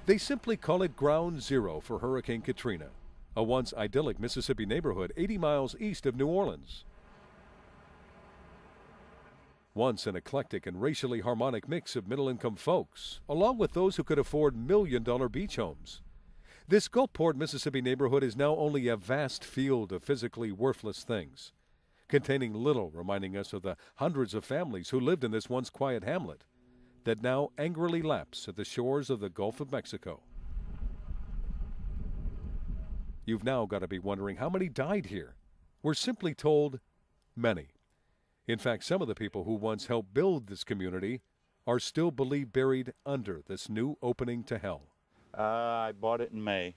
They simply call it Ground Zero for Hurricane Katrina, a once idyllic Mississippi neighborhood 80 miles east of New Orleans. Once an eclectic and racially harmonic mix of middle-income folks, along with those who could afford million-dollar beach homes. This Gulfport, Mississippi neighborhood is now only a vast field of physically worthless things, containing little reminding us of the hundreds of families who lived in this once quiet hamlet that now angrily laps at the shores of the Gulf of Mexico. You've now got to be wondering how many died here. We're simply told many. In fact, some of the people who once helped build this community are still believed buried under this new opening to hell. I bought it in May.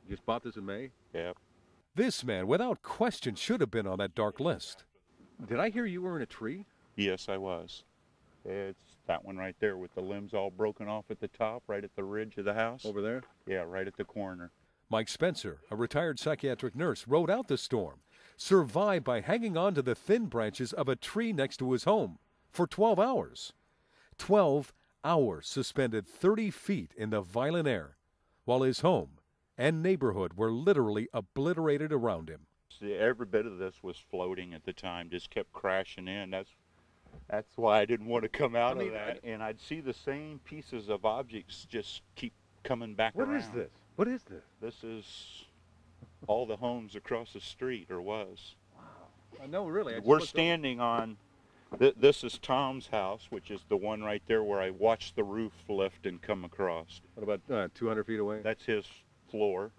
You just bought this in May? Yep. This man, without question, should have been on that dark list. Did I hear you were in a tree? Yes, I was. It's that one right there with the limbs all broken off at the top, right at the ridge of the house. Over there? Yeah, right at the corner. Mike Spencer, a retired psychiatric nurse, rode out the storm, survived by hanging on to the thin branches of a tree next to his home for 12 hours. 12 hours suspended 30 feet in the violent air, while his home and neighborhood were literally obliterated around him. See, every bit of this was floating at the time, just kept crashing in. That's why I didn't want to come out of that. And I'd see the same pieces of objects just keep coming back around. What is this? What is this? This is all the homes across the street, or was. Wow. No, really. We're standing on, this is Tom's house, which is the one right there where I watched the roof lift and come across. What about 200 feet away? That's his floor,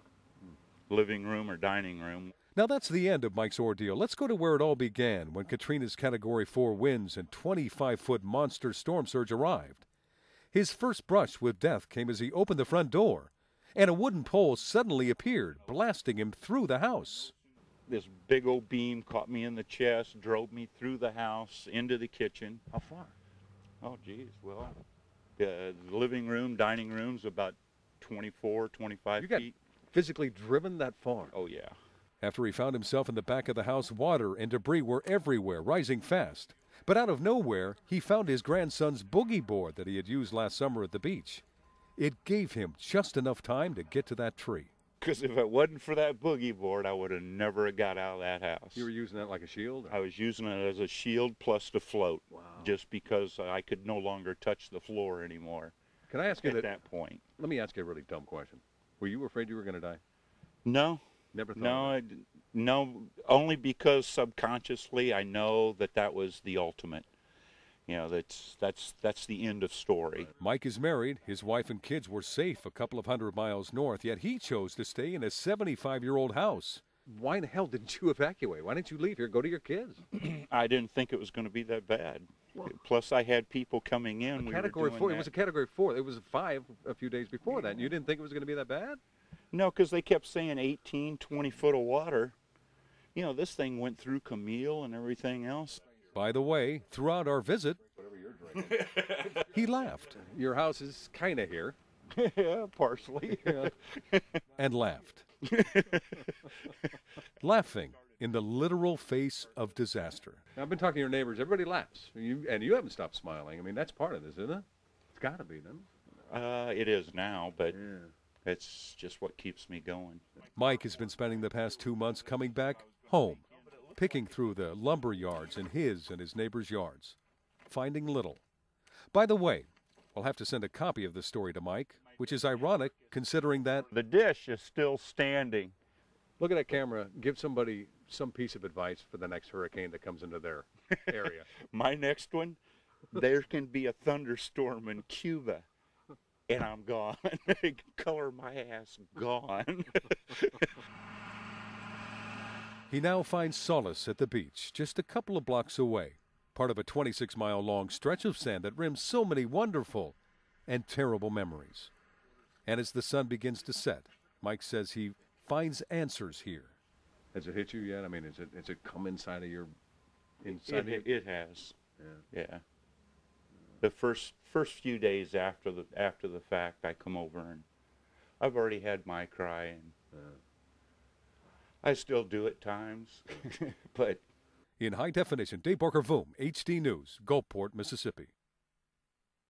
living room or dining room. Now that's the end of Mike's ordeal. Let's go to where it all began when Katrina's Category 4 winds and 25-foot monster storm surge arrived. His first brush with death came as he opened the front door, and a wooden pole suddenly appeared, blasting him through the house. This big old beam caught me in the chest, drove me through the house, into the kitchen. How far? Oh, geez, well, the living room, dining room's about 24, 25 You got feet. physically driven that far? Oh, yeah. After he found himself in the back of the house, water and debris were everywhere, rising fast. But out of nowhere, he found his grandson's boogie board that he had used last summer at the beach. It gave him just enough time to get to that tree. Because if it wasn't for that boogie board, I would have never got out of that house. You were using that like a shield? I was using it as a shield plus to float. Wow. Just because I could no longer touch the floor anymore. Can I ask you at that point? Let me ask you a really dumb question. Were you afraid you were going to die? No. Never thought? No, only because subconsciously I know that was the ultimate. You know, that's the end of story. Mike is married. His wife and kids were safe a couple of 100 miles north, yet he chose to stay in a 75-year-old house. Why in the hell didn't you evacuate? Why didn't you leave here? Go to your kids. I didn't think it was going to be that bad. Well, plus, I had people coming in. Category 4. It was a Category 4. It was a 5 a few days before that. And you didn't think it was going to be that bad? No, because they kept saying 18, 20 foot of water. You know, this thing went through Camille and everything else. By the way, throughout our visit, he laughed. Your house is kind of here. Yeah, partially. Yeah. And laughed. Laughing in the literal face of disaster. Now, I've been talking to your neighbors. Everybody laughs. And you haven't stopped smiling. I mean, that's part of this, isn't it? It's got to be, then. It is now, but it's just what keeps me going. Mike has been spending the past 2 months coming back home, picking through the lumber yards in his and his neighbors' yards, finding little. By the way, we'll have to send a copy of the story to Mike, which is ironic considering that the dish is still standing. Look at that camera. Give somebody some piece of advice for the next hurricane that comes into their area. My next one, there can be a thunderstorm in Cuba, and I'm gone. Color my ass gone. He now finds solace at the beach, just a couple of blocks away, part of a 26-mile-long stretch of sand that rims so many wonderful and terrible memories. And as the sun begins to set, Mike says he finds answers here. Has it hit you yet? I mean, has it come inside of your... It has. Yeah. The first few days after the fact, I come over and I've already had my cry, and I still do at times, but... In high definition, Dave Barker, Voom, HD News, Gulfport, Mississippi.